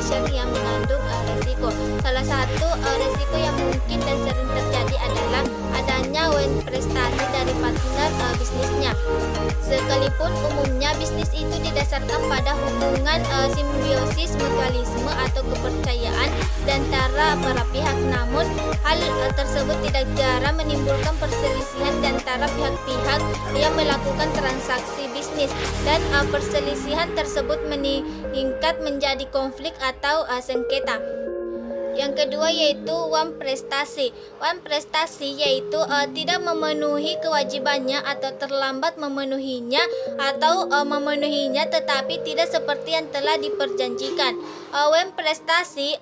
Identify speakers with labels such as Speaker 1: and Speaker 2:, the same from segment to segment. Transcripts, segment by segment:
Speaker 1: syariah mengandung resiko. Salah satu resiko yang mungkin dan sering terjadi adalah adanya prestasi dari partner bisnisnya. Sekalipun umumnya bisnis itu didasarkan pada hubungan simbiosis mutualisme atau kepercayaan di antara para pihak, namun hal tersebut tidak jarang menimbulkan perselisihan di antara pihak-pihak yang melakukan transaksi bisnis, dan perselisihan tersebut meningkat menjadi konflik atau sengketa. Yang kedua yaitu uang prestasi. Uang prestasi yaitu tidak memenuhi kewajibannya atau terlambat memenuhinya, atau memenuhinya tetapi tidak seperti yang telah diperjanjikan. Uang prestasi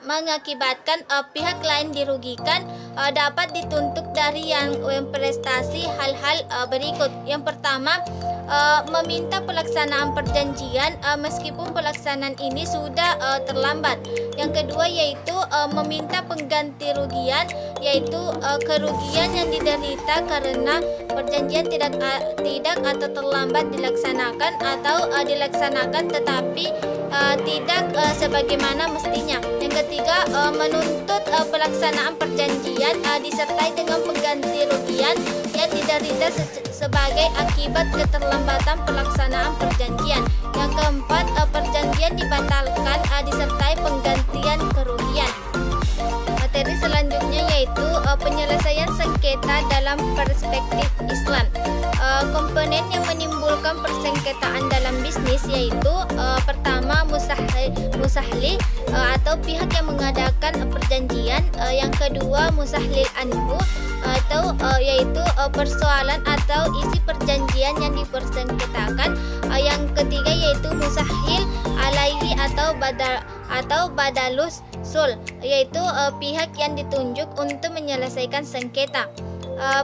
Speaker 1: mengakibatkan pihak lain dirugikan. Dapat dituntut dari yang uang prestasi hal-hal berikut. Yang pertama, meminta pelaksanaan perjanjian meskipun pelaksanaan ini sudah terlambat. Yang kedua yaitu meminta pengganti rugian, yaitu kerugian yang diderita karena perjanjian tidak atau terlambat dilaksanakan, atau dilaksanakan tetapi tidak sebagaimana mestinya. Yang ketiga, menuntut pelaksanaan perjanjian disertai dengan pengganti rugian yang diderita sebagai akibat keterlambatan pelaksanaan perjanjian. Yang keempat, perjanjian dibatalkan disertai penggantian kerugian. Materi selanjutnya yaitu penyelesaian sengketa dalam perspektif Islam. Komponen yang menimbulkan persengketaan dalam bisnis yaitu pertama, musahli atau pihak yang mengadakan perjanjian. Yang kedua, musahlil anhu atau yaitu persoalan atau isi perjanjian yang dipersengketakan. Yang ketiga yaitu musahil alaihi atau badalus sul, yaitu pihak yang ditunjuk untuk menyelesaikan sengketa.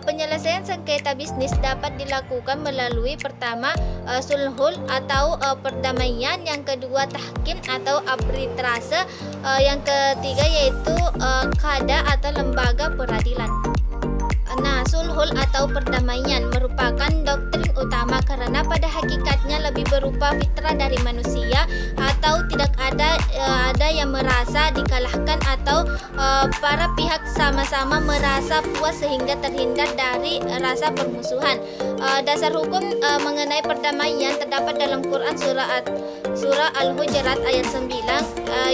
Speaker 1: Penyelesaian sengketa bisnis dapat dilakukan melalui pertama, sulhul atau perdamaian, yang kedua tahkim atau arbitrase, yang ketiga yaitu qada atau lembaga peradilan. Nah, sulhul atau perdamaian merupakan doktrin utama karena pada hakikatnya lebih berupa fitrah dari manusia, atau tidak ada yang merasa dikalahkan atau para pihak sama-sama merasa puas sehingga terhindar dari rasa permusuhan. Dasar hukum mengenai perdamaian terdapat dalam Quran surah Al-Hujurat ayat 9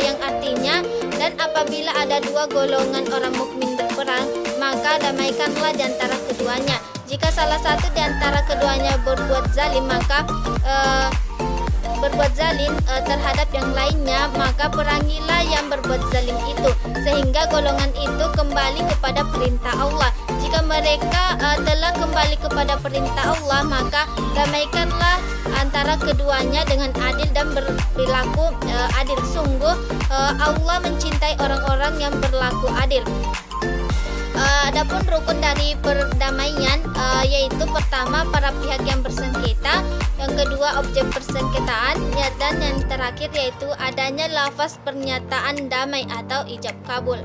Speaker 1: yang artinya, dan apabila ada dua golongan orang mukmin berperang, maka damaikanlah di antara keduanya. Jika salah satu di antara keduanya berbuat zalim, maka terhadap yang lainnya, maka perangilah yang berbuat zalim itu sehingga golongan itu kembali kepada perintah Allah. Jika mereka telah kembali kepada perintah Allah, maka damaikanlah antara keduanya dengan adil dan berlaku adil. Sungguh Allah mencintai orang-orang yang berlaku adil. Adapun rukun dari perdamaian yaitu pertama, para pihak yang bersengketa, yang kedua objek persengketaan, dan yang terakhir yaitu adanya lafaz pernyataan damai atau ijab kabul.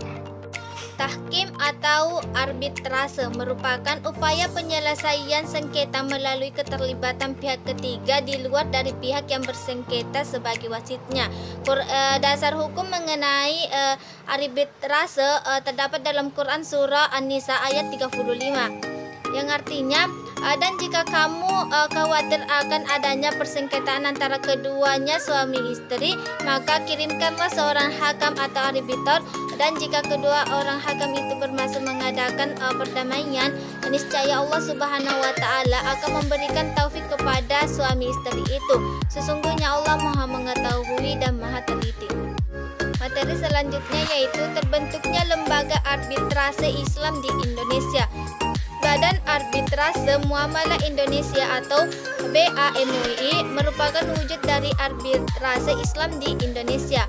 Speaker 1: Tahkim atau arbitrase merupakan upaya penyelesaian sengketa melalui keterlibatan pihak ketiga di luar dari pihak yang bersengketa sebagai wasitnya. Dasar hukum mengenai arbitrase terdapat dalam Quran surah An-Nisa ayat 35, yang artinya, dan jika kamu khawatir akan adanya persengketaan antara keduanya suami istri, maka kirimkanlah seorang hakam atau arbitor, dan jika kedua orang hakam itu bermaksud mengadakan perdamaian, niscaya Allah Subhanahu wa taala akan memberikan taufik kepada suami istri itu. Sesungguhnya Allah Maha mengetahui dan Maha teliti. Materi selanjutnya yaitu terbentuknya lembaga arbitrase Islam di Indonesia. Badan Arbitrase Muamalah Indonesia atau BAMUI merupakan wujud dari arbitrase Islam di Indonesia.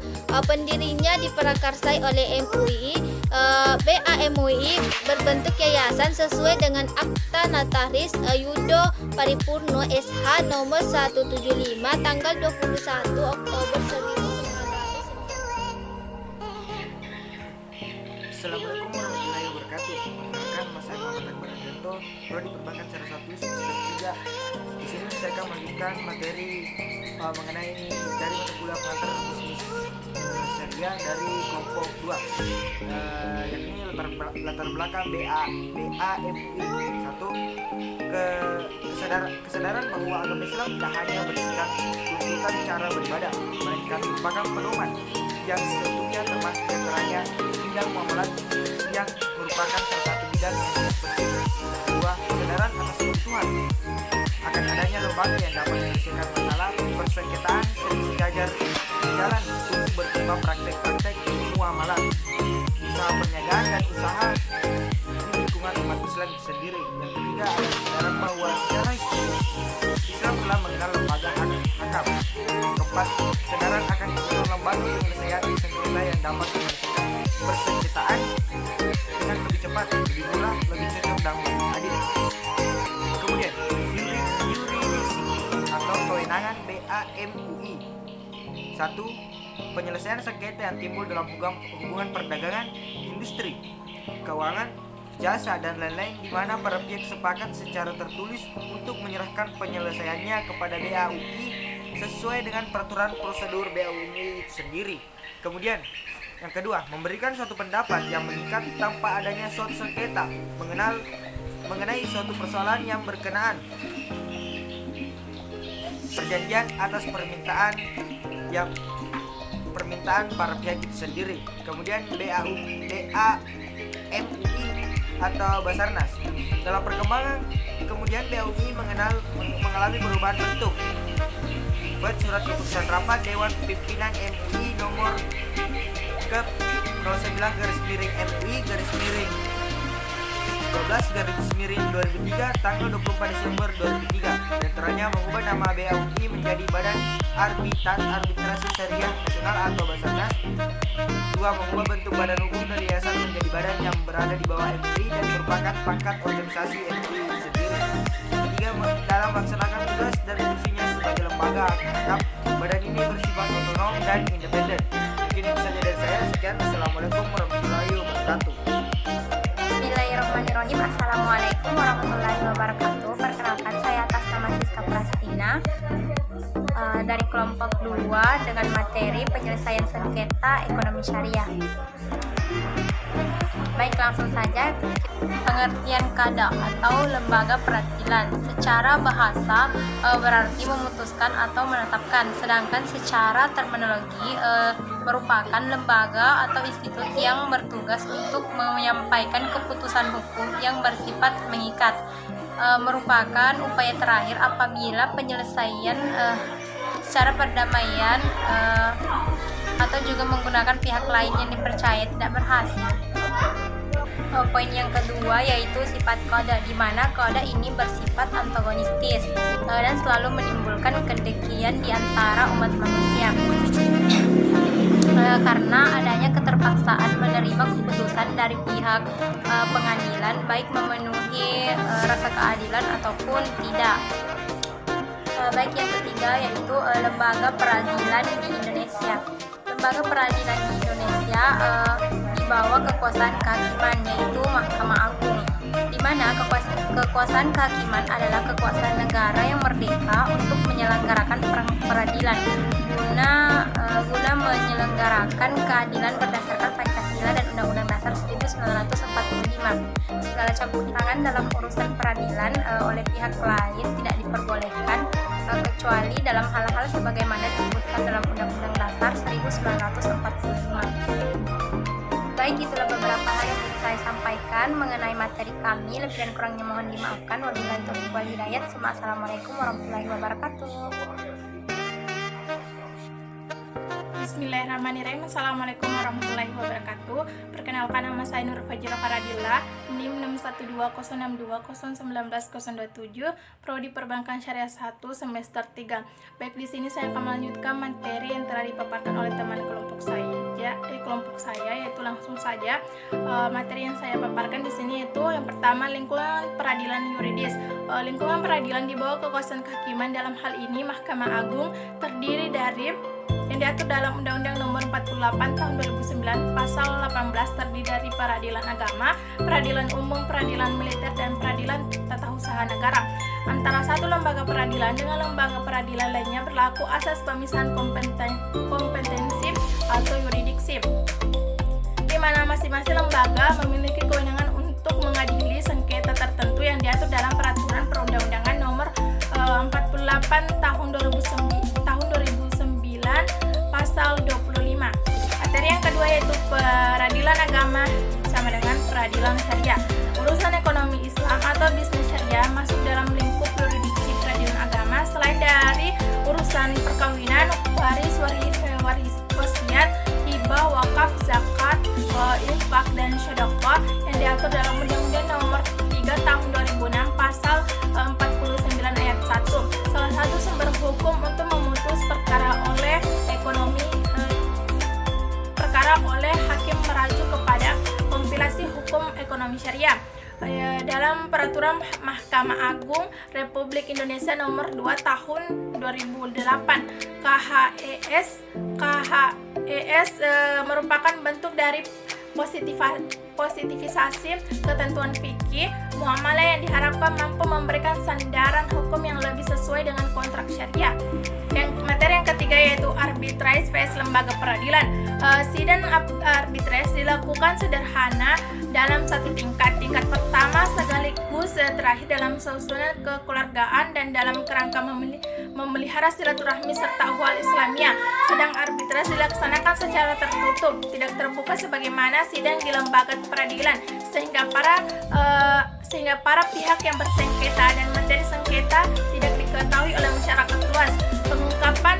Speaker 1: Pendirinya diprakarsai oleh MUI. BAMUI berbentuk yayasan sesuai dengan Akta Notaris Yudo Paripurno SH nomor 175 tanggal 21 Oktober 1990.
Speaker 2: Assalamualaikum warahmatullahi wabarakatuh. Perkenalkan, Mas saya Muhammad Akbar Anjanto, Prodi Perbankan Cara 1 semester 3. Di sini saya akan melanjutkan materi mengenai dari mata kuliah pengantar bisnis kriteria dari kelompok 2, yakni latar belakang BAMUI. Satu, kesadaran bahwa agama Islam tidak hanya berisikan tuntutan cara beribadah, melainkan merupakan pedoman yang seutuhnya termasuk antaranya bidang muamalat yang merupakan salah satu bidang yang sangat penting. Kedua, kesadaran atas kebutuhan akan adanya lembaga yang dapat menyelesaikan masalah persengketaan sering sejajar jalan untuk berkembang praktek-praktek muamalat, usaha perniagaan dan usaha di lingkungan umat Islam itu sendiri. Yang ketiga, ada kesadaran bahwa secara historis Islam telah mengenal lembaga hakam. Keempat, kesadaran akan dibutuhkan lembaga penyelesaian sengketa yang dapat menyelesaikan persengketaan dengan lebih cepat, lebih murah, lebih cocok dan lebih adil. Kemudian, yurisdiksi atau kewenangan BAMUI. Satu, penyelesaian sengketa yang timbul dalam hubungan perdagangan, industri, keuangan, jasa, dan lain-lain di mana para pihak sepakat secara tertulis untuk menyerahkan penyelesaiannya kepada BAMUI sesuai dengan peraturan prosedur BAMUI sendiri. Kemudian, yang kedua, memberikan suatu pendapat yang mengikat tanpa adanya suatu sengketa mengenai suatu persoalan yang berkenaan perjanjian atas permintaan para pihak itu sendiri. Kemudian BAMUI atau Basarnas. Dalam perkembangan, kemudian BAMUI mengalami perubahan bentuk. Buat surat keputusan rapat Dewan Pimpinan MUI nomor ke 09-MUI-12/2003 tanggal 24 Desember 2003. Diantaranya mengubah nama BAMUI menjadi Badan Arbitrasi Syariah Nasional atau Basarnas. 2. Mengubah bentuk badan hukum dari yayasan menjadi badan yang berada di bawah MUI dan merupakan pangkat organisasi MUI sendiri. 3. Dalam melaksanakan tugas dan fungsinya sebagai lembaga hakam, badan ini bersifat otonom dan independen. Mungkin itu saja dari saya. Sekian. Assalamualaikum warahmatullahi wabarakatuh.
Speaker 3: Bismillahirrahmanirrahim. Assalamualaikum warahmatullahi wabarakatuh. Perkenalkan, saya atas nama Siska Prastina dari kelompok 2 dengan materi penyelesaian sengketa ekonomi syariah. Baik, langsung saja. Pengertian kada atau lembaga peradilan secara bahasa berarti memutuskan atau menetapkan, sedangkan secara terminologi merupakan lembaga atau institut yang bertugas untuk menyampaikan keputusan hukum yang bersifat mengikat. Merupakan upaya terakhir apabila penyelesaian secara perdamaian atau juga menggunakan pihak lain yang dipercaya tidak berhasil. Poin yang kedua yaitu sifat qada, di mana qada ini bersifat antagonistis dan selalu menimbulkan kedengkian di antara umat manusia karena adanya keterpaksaan menerima keputusan dari pihak pengadilan, baik memenuhi rasa keadilan ataupun tidak. Baik, yang ketiga yaitu lembaga peradilan di Indonesia. Lembaga peradilan di Indonesia di bawah kekuasaan kehakiman, yaitu Mahkamah Agung, di mana kekuasaan kehakiman adalah kekuasaan negara yang merdeka untuk menyelenggarakan peradilan guna menyelenggarakan keadilan berdasarkan Pancasila dan Undang-Undang Dasar 1945. Segala campur tangan dalam urusan peradilan oleh pihak lain tidak diperbolehkan kecuali dalam hal-hal sebagaimana disebutkan dalam Undang-Undang Dasar 1945. Baik, itulah beberapa hal yang ingin saya sampaikan mengenai materi kami. Lebih dan kurangnya mohon dimaafkan. Wabillahi taufiq wal hidayah. Assalamualaikum warahmatullahi wabarakatuh.
Speaker 4: Bismillahirrahmanirrahim. Assalamualaikum warahmatullahi wabarakatuh. Perkenalkan, nama saya Nur Fajira Faradillah, NIM 6122062092027, Prodi Perbankan Syariah 1 semester 3. Baik, di sini saya akan melanjutkan materi yang telah dipaparkan oleh teman kelompok saya, yaitu langsung saja materi yang saya paparkan di sini yaitu yang pertama, lingkungan peradilan yuridis. Lingkungan peradilan di bawah kekuasaan kehakiman, dalam hal ini Mahkamah Agung, terdiri dari yang diatur dalam Undang-Undang Nomor 48 Tahun 2009 Pasal 18, terdiri dari peradilan agama, peradilan umum, peradilan militer, dan peradilan tata usaha negara. Antara satu lembaga peradilan dengan lembaga peradilan lainnya berlaku asas pemisahan kompetensi atau yuridiksi arbitrasi, di mana masing-masing lembaga memiliki kewenangan untuk mengadili sengketa tertentu yang diatur dalam peraturan perundang-undangan nomor 48 tahun 2009 pasal 25. Materi yang kedua yaitu peradilan agama sama dengan peradilan syariah. Urusan ekonomi Islam atau bisnis syariah masuk dalam lingkup yurisdiksi peradilan agama selain dari urusan perkawinan, waris wasiat, hibah, wakaf, zakat, infak dan sedekah yang diatur dalam Undang-Undang Nomor 3 Tahun 2006 Pasal 49 Ayat 1. Salah satu sumber hukum untuk memutus perkara oleh hakim merujuk kepada kompilasi hukum ekonomi syariah dalam Peraturan Mahkamah Agung Republik Indonesia Nomor 2 Tahun 2008. KHES merupakan bentuk dari positifisasi ketentuan fikih muamalah yang diharapkan mampu memberikan sandaran hukum yang lebih sesuai dengan kontrak syariah. Materi yang ketiga yaitu arbitrase vs lembaga peradilan. Sidang arbitrase dilakukan sederhana dalam satu tingkat. Tingkat pertama sekaligus terakhir dalam susunan kekeluargaan dan dalam kerangka memelihara silaturahmi serta uhwal Islamiyah. Sidang arbitrase dilaksanakan secara tertutup, tidak terbuka sebagaimana sidang di lembaga peradilan, sehingga para pihak yang bersengketa dan materi sengketa tidak diketahui oleh masyarakat luas. Pengungkapan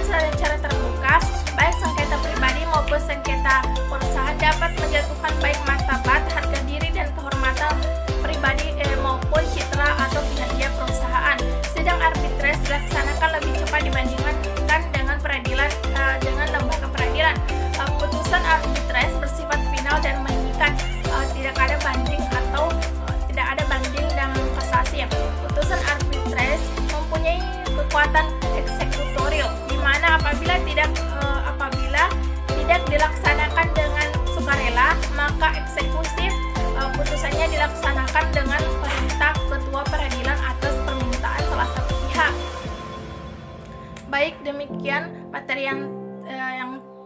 Speaker 4: secara terbuka, baik sengketa pribadi maupun sengketa perusahaan dapat menjatuhkan baik martabat, harga diri dan kehormatan pribadi maupun citra atau kinerja perusahaan. Sidang arbitrase dilaksanakan lebih cepat dibandingkan dengan dengan lembaga peradilan. Putusan arbitrase bersifat final dan mengikat, tidak ada banding dan kasasi. Putusan arbitrase mempunyai kekuatan eksekutorial, di mana apabila tidak dilaksanakan dengan sukarela, maka eksekusi putusannya dilaksanakan dengan perintah ketua peradilan atas permintaan salah satu pihak. Baik, demikian materi yang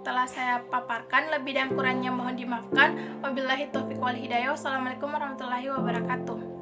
Speaker 4: telah saya paparkan. Lebih dan kurangnya mohon dimaafkan. Wabillahi taufiq wal hidayah. Wassalamualaikum warahmatullahi wabarakatuh.